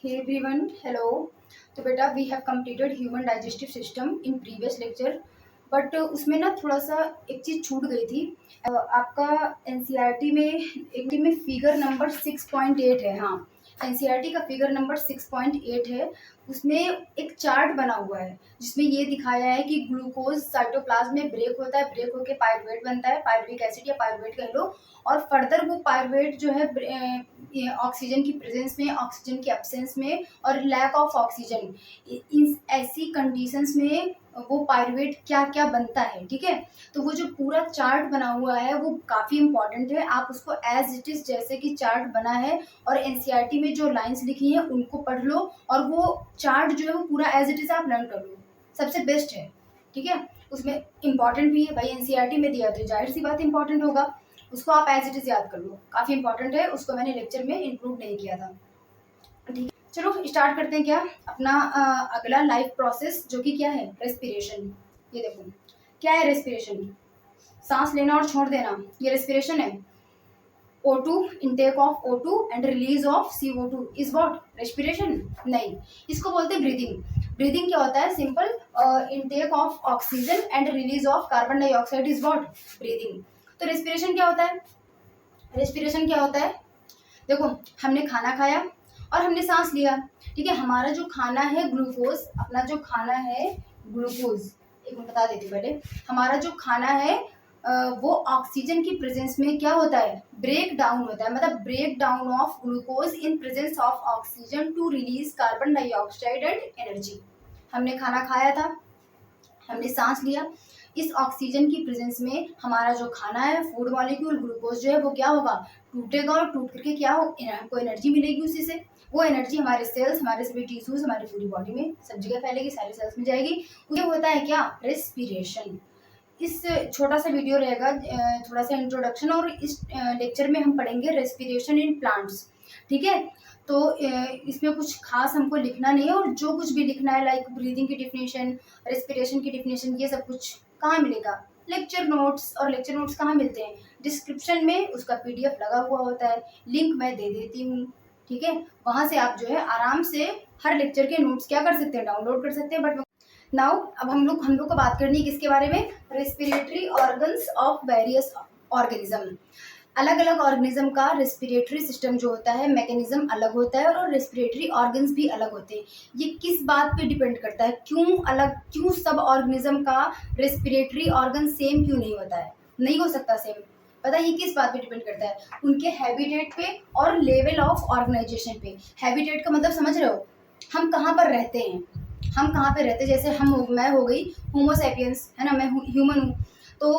Hey everyone, hello. तो बेटा we have completed human digestive system in previous lecture but उसमें ना थोड़ा सा एक चीज़ छूट गई थी। आपका एनसीईआरटी में एक में फिगर नंबर 6.8 है। हाँ, एनसीईआरटी का फिगर नंबर 6.8 है। उसमें एक चार्ट बना हुआ है जिसमें ये दिखाया है कि ग्लूकोज साइटोप्लाज्म में ब्रेक होता है, ब्रेक होकर पायरुवेट बनता है, पायरुविक एसिड या पायरुवेट कह लो, और फर्दर वो पायरुवेट जो है ऑक्सीजन की प्रेजेंस में, ऑक्सीजन की एब्सेंस में और लैक ऑफ ऑक्सीजन, इन ऐसी कंडीशंस में वो पायरुवेट क्या क्या बनता है। ठीक है, तो वो जो पूरा चार्ट बना हुआ है वो काफ़ी इंपॉर्टेंट है। आप उसको एज इट इज़ जैसे कि चार्ट बना है और एनसीईआरटी में जो लाइंस लिखी हैं उनको पढ़ लो और वो चार्ट जो है वो पूरा एज इट इज़ आप लर्न कर लो, सबसे बेस्ट है। ठीक है, उसमें इंपॉर्टेंट भी है भाई, एनसीईआरटी में दिया तो जाहिर सी बात इंपॉर्टेंट होगा, उसको आप एज इट इज़ याद कर लो, काफ़ी इंपॉर्टेंट है। उसको मैंने लेक्चर में इंक्लूड नहीं किया था। ठीक है, चलो स्टार्ट करते हैं क्या अपना अगला लाइफ प्रोसेस, जो कि क्या है, रेस्पिरेशन। ये देखो क्या है रेस्पिरेशन, सांस लेना और छोड़ देना, ये रेस्पिरेशन है। O2, intake of O2 and release of CO2 is what? Respiration? नहीं, इसको बोलते हैं ब्रीदिंग। ब्रीदिंग क्या होता है? Simple intake of oxygen and release of carbon dioxide is what? Breathing. तो रेस्पिरेशन क्या होता है? रेस्पिरेशन क्या होता है? देखो, हमने खाना खाया और हमने सांस लिया। ठीक है, हमारा जो खाना है ग्लूकोज, अपना जो खाना है ग्लूकोज, एक मिनट बता देती हूँ पहले। हमारा जो खाना है वो ऑक्सीजन की प्रेजेंस में क्या होता है, ब्रेक डाउन होता है, मतलब break down of glucose in presence of oxygen to release carbon dioxide and energy. हमने खाना खाया था, हमने सांस लिया, इस ऑक्सीजन की प्रेजेंस में हमारा जो खाना है, फूड मॉलिक्यूल ग्लूकोज जो है वो क्या होगा, टूटेगा और टूट करके क्या हो, हमको एनर्जी मिलेगी उसी से। वो एनर्जी हमारे सेल्स, हमारे सभी टिश्यूज, हमारी पूरी बॉडी में सब जगह फैलेगी, सारे सेल्स में जाएगी। ये होता है क्या, रेस्पिरेशन। इस छोटा सा वीडियो रहेगा, थोड़ा सा इंट्रोडक्शन, और इस लेक्चर में हम पढ़ेंगे रेस्पिरेशन इन प्लांट्स। ठीक है, तो इसमें कुछ खास हमको लिखना नहीं है, और जो कुछ भी लिखना है लाइक ब्रीदिंग की डिफिनेशन, रेस्पिरेशन की डिफिनेशन, ये सब कुछ कहाँ मिलेगा, लेक्चर नोट्स। और लेक्चर नोट्स कहाँ मिलते हैं, डिस्क्रिप्शन में उसका पीडीएफ लगा हुआ होता है, लिंक मैं दे देती हूँ। ठीक है, वहाँ से आप जो है आराम से हर लेक्चर के नोट्स क्या कर सकते हैं, डाउनलोड कर सकते हैं। बट नाउ अब हम लोग को बात करनी है किसके बारे में, respiratory organs of various organism. अलग अलग ऑर्गेनिज्म का रेस्पिरेटरी सिस्टम जो होता है, मैकेनिज्म अलग होता है, और रेस्पिरेटरी ऑर्गन्स भी अलग होते हैं। ये किस बात पे डिपेंड करता है, क्यों अलग, क्यों सब ऑर्गेनिज्म का रेस्पिरेटरी ऑर्गन सेम क्यों नहीं होता है, नहीं हो सकता सेम। पता है ये किस बात पे डिपेंड करता है, उनके हैबिटेट पे और लेवल ऑफ ऑर्गेनाइजेशन पे। हैबिटेट का मतलब समझ रहे हो, हम कहाँ पर रहते हैं, हम कहाँ पे रहते हैं। जैसे मैं हो गई होमोसेपियंस, है ना, मैं ह्यूमन हूँ, तो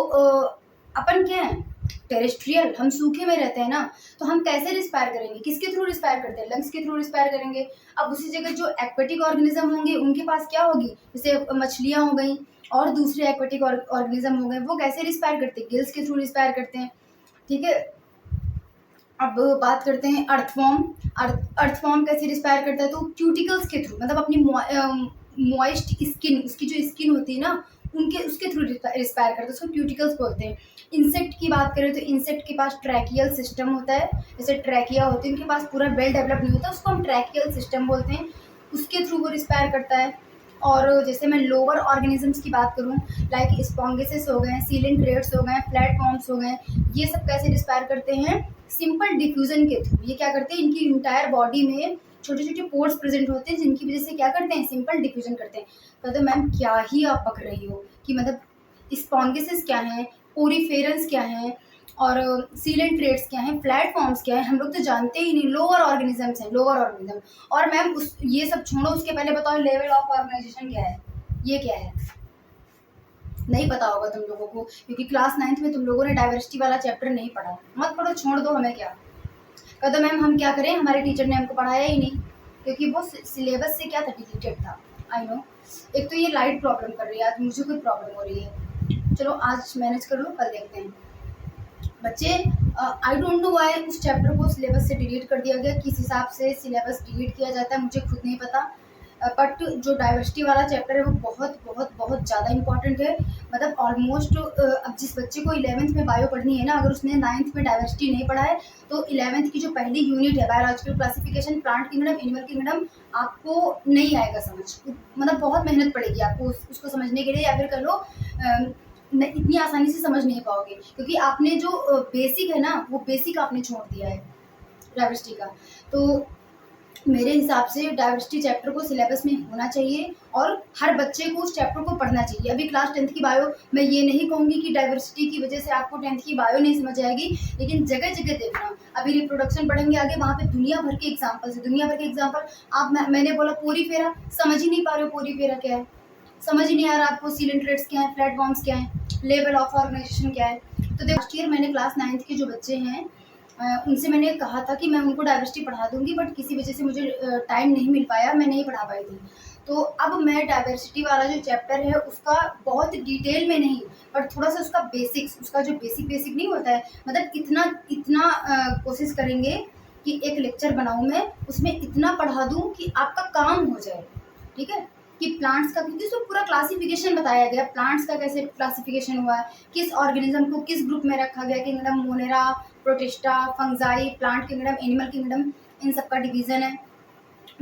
अपन क्या है, टेरेस्ट्रियल, हम सूखे में रहते हैं ना, तो हम कैसे रिस्पायर करेंगे, किसके थ्रू रिस्पायर करते हैं, लंग्स के थ्रू रिस्पायर करेंगे। अब उसी जगह जो एक्वेटिक ऑर्गेनिज्म होंगे उनके पास क्या होगी, जैसे मछलियाँ हो गई और दूसरे एक्वेटिक ऑर्गेनिज्म हो गए, वो कैसे रिस्पायर करते हैं, गिल्स के थ्रू रिस्पायर करते हैं। ठीक है, अब बात करते हैं अर्थवॉर्म। अर्थवॉर्म कैसे रिस्पायर करता है, तो क्यूटिकल्स के थ्रू, मतलब अपनी मॉइस्ट स्किन, उसकी जो स्किन होती है ना, उसके थ्रू रिस्पायर करता है, उसको क्यूटिकल्स बोलते हैं। इंसेक्ट की बात करें तो इंसेक्ट के पास ट्रैकियल सिस्टम होता है, जैसे ट्रैकिया होती है, उनके पास पूरा वेल डेवलप नहीं होता, उसको हम ट्रैकियल सिस्टम बोलते हैं, उसके थ्रू वो रिस्पायर करता है। और जैसे मैं लोअर ऑर्गेनिजम्स की बात करूं, लाइक स्पॉन्गिसेस हो गए, सीलेंट्रेट्स हो गए, प्लेटफॉर्म्स हो गए, ये सब कैसे रिस्पायर करते हैं, सिंपल डिफ्यूजन के थ्रू। ये क्या करते हैं, इनकी इंटायर बॉडी में छोटे छोटे पोर्स प्रेजेंट होते हैं, जिनकी वजह से क्या करते हैं, सिंपल डिफ्यूजन करते हैं। कहते हैं मैम क्या ही आप पक रही हो, कि मतलब स्पॉन्गिसेस क्या है, ओरिफेरंस क्या है, और सीलेंट्रेट्स क्या हैं, प्लेटफॉर्म्स क्या है, हम लोग तो जानते ही नहीं। लोअर ऑर्गेनिजम्स हैं, लोअर ऑर्गेनिज्म। और मैम उस ये सब छोड़ो, उसके पहले बताओ लेवल ऑफ ऑर्गेनाइजेशन क्या है, ये क्या है, नहीं पता होगा तुम लोगों को, क्योंकि क्लास 9th में तुम लोगों ने डाइवर्सिटी वाला चैप्टर नहीं पढ़ा। मत पढ़ो, छोड़ दो, हमें क्या। कहते मैम हम क्या करें, हमारे टीचर ने हमको पढ़ाया ही नहीं, क्योंकि वो सिलेबस से क्या था, डिलीटेड था। आई नो, एक तो ये लाइट प्रॉब्लम कर रही है, आज मुझे कोई प्रॉब्लम हो रही है, चलो आज मैनेज कर लो, कल देखते हैं। बच्चे आई डोंट नो व्हाई उस चैप्टर को सिलेबस से डिलीट कर दिया गया, किस हिसाब से सिलेबस डिलीट किया जाता है मुझे खुद नहीं पता। बट जो डाइवर्सिटी वाला चैप्टर है वो बहुत बहुत बहुत ज़्यादा इंपॉर्टेंट है। मतलब ऑलमोस्ट अब जिस बच्चे को 11th में बायो पढ़नी है ना, अगर उसने 9th में डाइवर्सिटी नहीं पढ़ा है तो 11th की जो पहली यूनिट है biological classification, plant kingdom, animal kingdom, आपको नहीं आएगा समझ। मतलब बहुत मेहनत पड़ेगी आपको उसको समझने के लिए, या फिर कह लो इतनी आसानी से समझ नहीं पाओगे, क्योंकि आपने जो बेसिक है ना वो बेसिक आपने छोड़ दिया है डाइवर्सिटी का। तो मेरे हिसाब से डाइवर्सिटी चैप्टर को सिलेबस में होना चाहिए और हर बच्चे को उस चैप्टर को पढ़ना चाहिए। अभी क्लास 10th की बायो, मैं ये नहीं कहूँगी कि डाइवर्सिटी की वजह से आपको 10th की बायो नहीं समझ आएगी, लेकिन जगह जगह देखना। अभी रिप्रोडक्शन पढ़ेंगे आगे, वहाँ पे दुनिया भर के एग्जाम्पल्स है, दुनिया भर के एग्जाम्पल। मैंने बोला पोरीफेरा, समझ ही नहीं पा रहे हो पोरीफेरा क्या है, समझ ही नहीं आ रहा आपको सीलेंट्रेट्स क्या है, प्लेटफॉर्म्स क्या है, लेवल ऑफ ऑर्गेनाइजेशन क्या है। तो लास्ट ईयर मैंने क्लास 9th के जो बच्चे हैं उनसे मैंने कहा था कि मैं उनको डाइवर्सिटी पढ़ा दूंगी, बट किसी वजह से मुझे टाइम नहीं मिल पाया, मैं नहीं पढ़ा पाई थी। तो अब मैं डाइवर्सिटी वाला जो चैप्टर है उसका बहुत डिटेल में नहीं, पर थोड़ा सा उसका बेसिक्स, उसका जो बेसिक नहीं होता है, मतलब इतना इतना कोशिश करेंगे कि एक लेक्चर बनाऊँ मैं, उसमें इतना पढ़ा दूँ कि आपका काम हो जाए। ठीक है, कि प्लांट्स का, क्योंकि उसमें पूरा क्लासिफिकेशन बताया गया, प्लांट्स का कैसे क्लासिफिकेशन हुआ है, किस ऑर्गेनिज्म को किस ग्रुप में रखा गया, kingdom Monera, Protista, fungi, plant kingdom, animal kingdom, इन सब का डिवीजन है।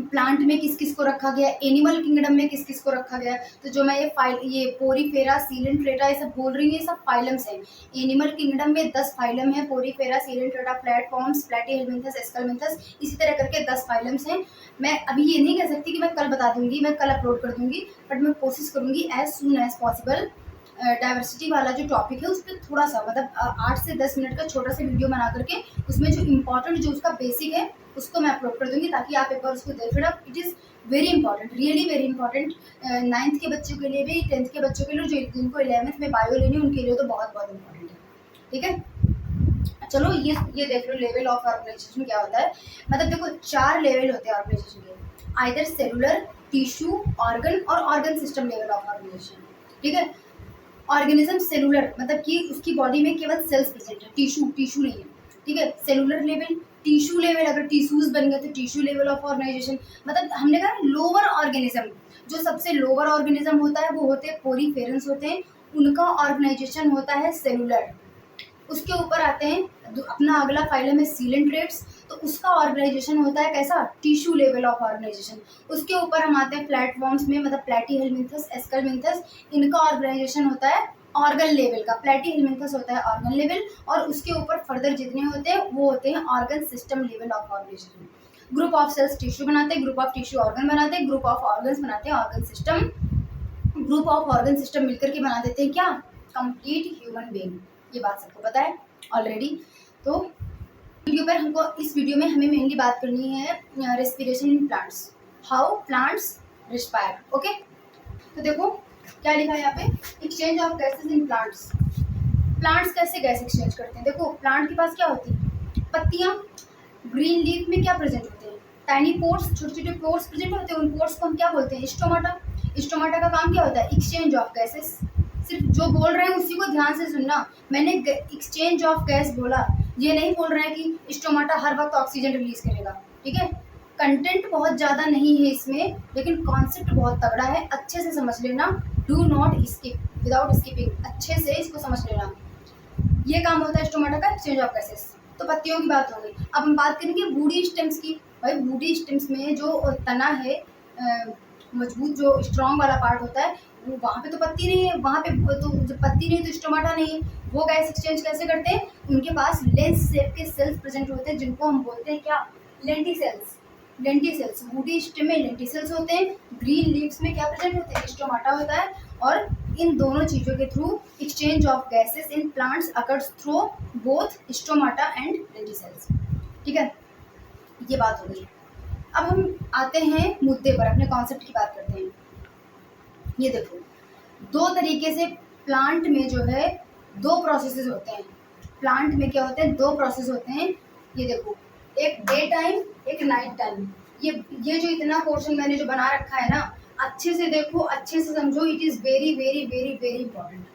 प्लांट में किस किस को रखा गया, एनिमल किंगडम में किस किस को रखा गया। तो जो मैं ये पोरीफेरा, सीलेंट्रेटा ये सब बोल रही हूँ, ये सब फाइलम्स हैं। एनिमल किंगडम में 10 फाइलम है, पोरीफेरा, सीलेंट्रेटा, प्लेटफॉर्म्स, प्लेटीहेलमिन्थस, एस्कलमिन्थस, इसी तरह करके 10 फाइलम्स हैं। मैं अभी ये नहीं कह सकती कि मैं कल बता दूंगी, मैं कल अपलोड कर दूंगी, बट मैं कोशिश करूंगी as soon as possible diversity वाला जो टॉपिक है उस पर थोड़ा सा, मतलब 8 से 10 मिनट का छोटा सा वीडियो बना करके उसमें जो इम्पोर्टेंट, जो उसका बेसिक है उसको मैं अपलोड कर दूंगी, ताकि आप एक बार उसको देख लेना। It is very important, really very important, 9th के बच्चों के लिए भी, 10th के बच्चों के लिए, जो जिनको 11th में बायो लेनी है उनके लिए तो बहुत बहुत इंपॉर्टेंट है। ठीक है, चलो ये देख लो लेवल ऑफ ऑर्गेनाइजेशन क्या होता है। मतलब देखो 4 लेवल होते हैं ऑर्गेनाइजेशन के, आइदर सेलुलर, टिश्यू, ऑर्गन और organ system level of organisation. ठीक है, ऑर्गेनिज्म सेलुलर मतलब कि उसकी बॉडी में केवल सेल्स प्रेजेंट है, टिश्यू नहीं है। ठीक है, सेलुलर लेवल, टिश्यू लेवल, अगर टिश्यूज बन गए तो टिश्यू लेवल ऑफ ऑर्गेनाइजेशन। मतलब हमने कहा लोअर ऑर्गेनिज्म, जो सबसे लोअर ऑर्गेनिज्म होता है वो होते हैं पोरीफेरेंस होते हैं, उनका ऑर्गेनाइजेशन होता है सेलुलर। उसके ऊपर आते हैं अपना अगला फाइलम है सीलेंट्रेट्स, तो उसका ऑर्गेनाइजेशन होता है कैसा, टिश्यू लेवल ऑफ ऑर्गेनाइजेशन। उसके ऊपर हम आते हैं प्लेटफॉर्म्स में, मतलब प्लेटीहेलमिन्थस, एस्कलमिन्थस, इनका ऑर्गेनाइजेशन होता है ऑर्गन लेवल का, प्लेटीहेलमिन्थस होता है ऑर्गन लेवल, और उसके ऊपर फर्दर जितने होते हैं वो होते हैं organ system level of organisation. Group of cells tissue बनाते हैं, ग्रुप ऑफ टिश्यू ऑर्गन बनाते हैं, ग्रुप ऑफ ऑर्गन्स बनाते हैं organ system, group of organ system मिलकर के बना देते हैं क्या, कंप्लीट ह्यूमन बीइंग। ये बात सबको पता है ऑलरेडी। तो वीडियो पर हमको, इस वीडियो में हमें मेनली बात करनी है respiration in plants, how plants respire. Okay, तो देखो क्या लिखा है यहाँ पे, exchange of gases in plants. Plants कैसे गैस एक्सचेंज करते हैं, देखो प्लांट के पास क्या होती है, पत्तियाँ, ग्रीन लीफ में क्या प्रेजेंट होते हैं, टाइनी पोर्स, छोटे छोटे पोर्स प्रेजेंट होते हैं, उन पोर्स को हम क्या बोलते हैं, स्टोमाटा। स्टोमाटा का काम क्या होता है, एक्सचेंज ऑफ गैसेस। सिर्फ जो बोल रहे हैं उसी को ध्यान से सुनना, मैंने एक्सचेंज ऑफ गैस बोला, ये नहीं बोल रहे हैं कि स्टोमाटा हर वक्त ऑक्सीजन रिलीज करेगा। ठीक है, कंटेंट बहुत ज़्यादा नहीं है इसमें, लेकिन कॉन्सेप्ट बहुत तगड़ा है, अच्छे से समझ लेना, do not skip, without skipping, अच्छे से इसको समझ लेना। ये काम होता है स्टोमाटा का, एक्सचेंज ऑफ गैसेस। तो पत्तियों की बात हो गई, अब हम बात करेंगे वुडी स्टेम्स की। भाई वुडी स्टेम्स में जो तना है, मजबूत जो स्ट्रॉन्ग वाला पार्ट होता है, वो वहाँ पे तो पत्ती नहीं है, वहाँ पे तो जब पत्ती नहीं तो स्टोमाटा नहीं है, वो गैस एक्सचेंज कैसे करते हैं, उनके पास लेंस शेप के सेल्स प्रेजेंट होते हैं, जिनको हम बोलते हैं क्या, लेंटिसेल्स। लेंटिसेल्स, वुडी स्टेम में लेंटिसेल्स होते हैं, ग्रीन लीव्स में क्या प्रेजेंट होते हैं, स्टोमाटा होता है। और इन दोनों चीज़ों के through exchange of gases in plants occurs through both stomata and lenticels. ठीक है, ये बात हो गई। अब हम आते हैं मुद्दे पर, अपने कॉन्सेप्ट की बात करते हैं। ये देखो, दो तरीके से प्लांट में जो है दो प्रोसेसेस होते हैं। प्लांट में क्या होते हैं, दो प्रोसेस होते हैं। ये देखो, एक डे टाइम, एक नाइट टाइम। ये जो इतना पोर्शन मैंने जो बना रखा है ना, अच्छे से देखो, अच्छे से समझो, it is very very very very important.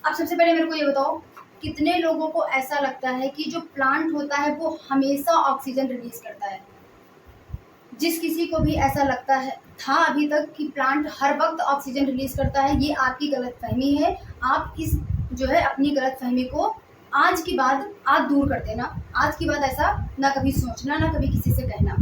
अब सबसे पहले मेरे को ये बताओ, कितने लोगों को ऐसा लगता है कि जो प्लांट होता है वो हमेशा ऑक्सीजन रिलीज करता है, जिस किसी को भी ऐसा लगता है था अभी तक कि प्लांट हर वक्त ऑक्सीजन रिलीज करता है, ये आपकी गलतफहमी है। आप इस जो है अपनी गलतफहमी को आज के बाद आप दूर कर देना। आज के बाद ऐसा ना कभी सोचना, ना कभी किसी से कहना।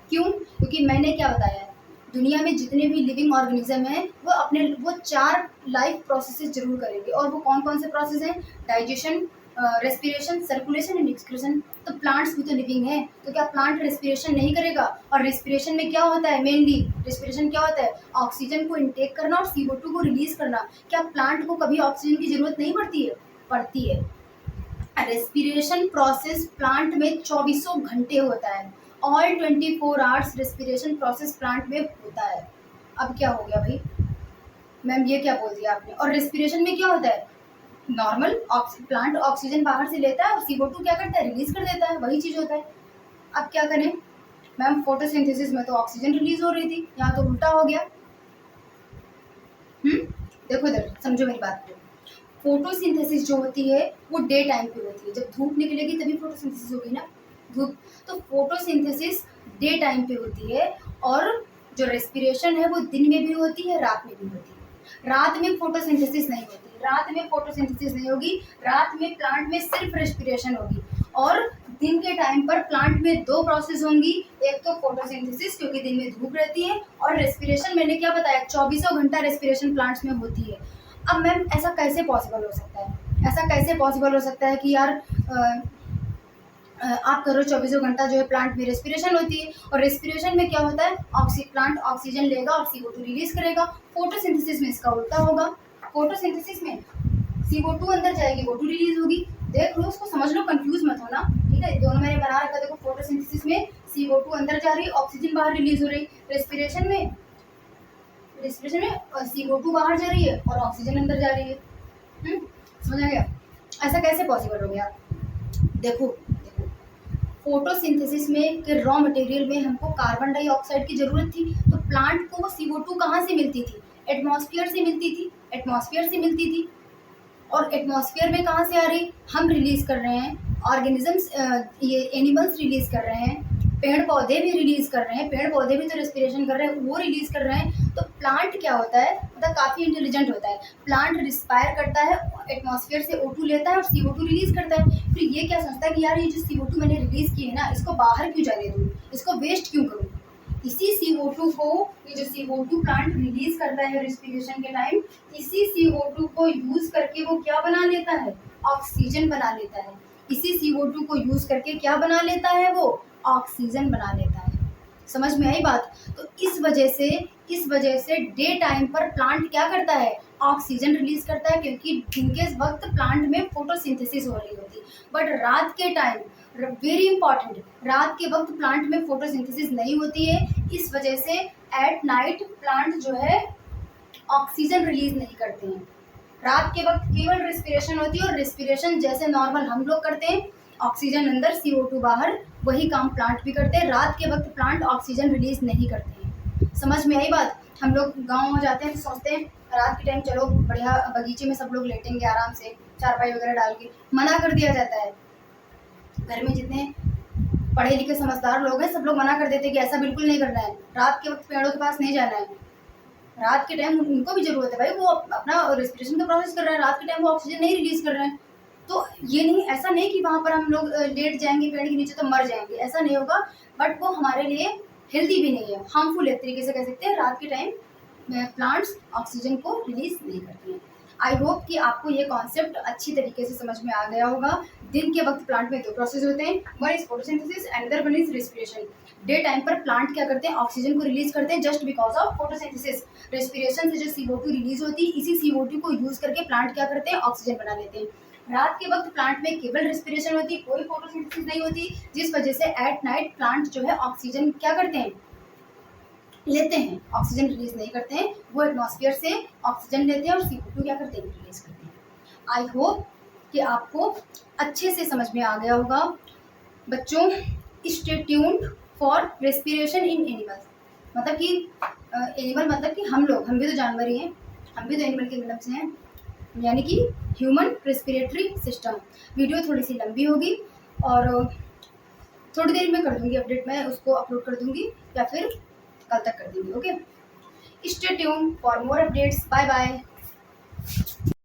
क्यों? क्योंकि मैंने क्या बताया है, दुनिया में जितने भी लिविंग ऑर्गेनिज्म हैं वो 4 लाइफ प्रोसेसेस जरूर करेंगे। और वो कौन कौन से प्रोसेस हैं? Digestion, respiration, circulation and excretion. तो प्लांट्स भी तो लिविंग है, तो क्या प्लांट रेस्पिरेशन नहीं करेगा? और रेस्पिरेशन में क्या होता है? मेनली रेस्पिरेशन क्या होता है? ऑक्सीजन को इनटेक करना और CO2 को रिलीज करना। क्या प्लांट को कभी ऑक्सीजन की जरूरत नहीं पड़ती है? पड़ती है। रेस्पिरेशन प्रोसेस प्लांट में 24 घंटे होता है। All 24 hours respiration process plant में होता है। अब क्या हो गया भाई मैम, ये क्या बोल दिया आपने? और रेस्पिरेशन में क्या होता है? नॉर्मल प्लांट ऑक्सीजन बाहर से लेता है और CO2 क्या करता है? रिलीज कर देता है, वही चीज होता है। अब क्या करें मैम? फोटोसिंथेसिस में तो ऑक्सीजन रिलीज हो रही थी, यहाँ तो उल्टा हो गया। देखो इधर समझो मेरी बात को। फोटोसिंथेसिस जो होती है वो डे टाइम पे होती है, जब धूप निकलेगी तभी फोटोसिंथेसिस होगी ना, धूप। तो फोटोसिंथेसिस डे टाइम पे होती है, और जो रेस्पिरेशन है वो दिन में भी होती है, रात में भी होती है। रात में फोटोसिंथेसिस नहीं होती, रात में फोटोसिंथेसिस नहीं होगी, रात में प्लांट में सिर्फ रेस्पिरेशन होगी। और दिन के टाइम पर प्लांट में 2 प्रोसेस होंगी, एक तो फोटोसिंथेसिस क्योंकि दिन में धूप रहती है, और रेस्पिरेशन मैंने क्या बताया, 24 घंटा रेस्पिरेशन प्लांट्स में होती है। अब मैम ऐसा कैसे पॉसिबल हो सकता है? ऐसा कैसे पॉसिबल हो सकता है कि यार आप करो 24 घंटा जो है प्लांट में रेस्पिरेशन होती है, और रेस्पिरेशन में क्या होता है? प्लांट ऑक्सीजन लेगा और CO2 रिलीज करेगा। फोटोसिंथेसिस में इसका उल्टा होगा। फोटोसिंथेसिस में CO2 अंदर जाएगी, O2 रिलीज होगी। देख लो, उसको समझ लो, कंफ्यूज मत होना, ठीक है? दोनों मैंने बना रखा। देखो फोटोसिंथेसिस में CO2 अंदर जा रही है, ऑक्सीजन बाहर रिलीज हो रही। रेस्पिरेशन में CO2 बाहर जा रही है और ऑक्सीजन अंदर जा रही है। समझ आ गया? ऐसा कैसे पॉसिबल हो गया? देखो फोटोसिंथेसिस में के रॉ मटेरियल में हमको कार्बन डाइऑक्साइड की जरूरत थी, तो प्लांट को वो CO2 कहाँ से मिलती थी? एटमॉस्फेयर से मिलती थी। और एटमॉस्फेयर में कहाँ से आ रही? हम रिलीज कर रहे हैं, ऑर्गेनिजम्स, ये एनिमल्स रिलीज कर रहे हैं, पेड़ पौधे भी रिलीज कर रहे हैं, पेड़ पौधे भी तो रेस्पिरेशन कर रहे हैं, वो रिलीज कर रहे हैं। तो प्लांट क्या होता है, मतलब काफ़ी इंटेलिजेंट होता है। प्लांट रिस्पायर करता है, एटमॉस्फेयर से O2 लेता है और CO2 रिलीज करता है। फिर ये क्या सोचता है कि यार ये जो CO2 मैंने रिलीज की है ना, इसको बाहर क्यों जाने दूँ, इसको वेस्ट क्यों करूँ? इसी CO2 को, ये जो CO2 प्लांट रिलीज करता है रेस्पिरेशन के टाइम, इसी CO2 को यूज करके वो क्या बना लेता है? ऑक्सीजन बना लेता है। इसी CO2 को यूज करके क्या बना लेता है? वो ऑक्सीजन बना लेता है। समझ में आई बात? तो इस वजह से डे टाइम पर प्लांट क्या करता है? ऑक्सीजन रिलीज करता है, क्योंकि दिन के वक्त प्लांट में फोटोसिंथेसिस हो रही होती। बट रात के टाइम, वेरी इंपॉर्टेंट, रात के वक्त प्लांट में फोटोसिंथेसिस नहीं होती है। इस वजह से एट नाइट प्लांट जो है ऑक्सीजन रिलीज नहीं करते हैं। रात के वक्त केवल रेस्पिरेशन होती है, और रेस्पिरेशन जैसे नॉर्मल हम लोग करते हैं, ऑक्सीजन अंदर CO2 बाहर, वही काम प्लांट भी करते हैं। रात के वक्त प्लांट ऑक्सीजन रिलीज नहीं करते हैं। समझ में आई बात? हम लोग गाँव में जाते हैं तो सोचते हैं रात के टाइम चलो बढ़िया बगीचे में सब लोग लेटेंगे आराम से, चारपाई वगैरह डाल के। मना कर दिया जाता है। घर में जितने पढ़े लिखे समझदार लोग हैं सब लोग मना कर देते हैं कि ऐसा बिल्कुल नहीं करना है, रात के वक्त पेड़ों के पास नहीं जाना है। रात के टाइम उनको भी जरूरत है भाई, वो अपना रेस्पिरेशन का प्रोसेस कर रहे हैं, रात के टाइम वो ऑक्सीजन नहीं रिलीज कर रहे हैं। तो ये नहीं, ऐसा नहीं कि वहाँ पर हम लोग लेट जाएंगे पेड़ के नीचे तो मर जाएंगे, ऐसा नहीं होगा। बट वो हमारे लिए हेल्दी भी नहीं है, हार्मफुल एक तरीके से कह सकते हैं। रात के टाइम प्लांट्स ऑक्सीजन को रिलीज नहीं करती हैं। आई होप कि आपको ये कॉन्सेप्ट अच्छी तरीके से समझ में आ गया होगा। दिन के वक्त प्लांट में 2 प्रोसेस होते हैं, one is photosynthesis, another one is respiration. Day time पर प्लांट क्या करते हैं? ऑक्सीजन को रिलीज करते हैं, just because of photosynthesis. Respiration से जो CO2 रिलीज होती है, इसी CO2 को यूज करके प्लांट क्या करते हैं? ऑक्सीजन बना लेते हैं। रात के वक्त प्लांट में केवल रेस्पिरेशन होती है, कोई फोटोसिंथेसिस नहीं होती, जिस वजह से एट नाइट प्लांट जो है ऑक्सीजन क्या करते हैं? लेते हैं, ऑक्सीजन रिलीज नहीं करते हैं। वो एटमॉस्फेयर से ऑक्सीजन लेते हैं और CO2 क्या करते हैं? रिलीज करते हैं। आई होप कि आपको अच्छे से समझ में आ गया होगा। बच्चों, stay tuned for respiration in animals. मतलब कि एनिमल मतलब कि हम भी तो जानवर ही हैं, हम भी तो एनिमल के मतलब से हैं, यानी कि ह्यूमन रेस्पिरेटरी सिस्टम। वीडियो थोड़ी सी लंबी होगी और थोड़ी देर में कर दूंगी अपडेट, मैं उसको अपलोड कर दूंगी या फिर कल तक कर दूंगी। Okay, stay tune for more updates. Bye bye.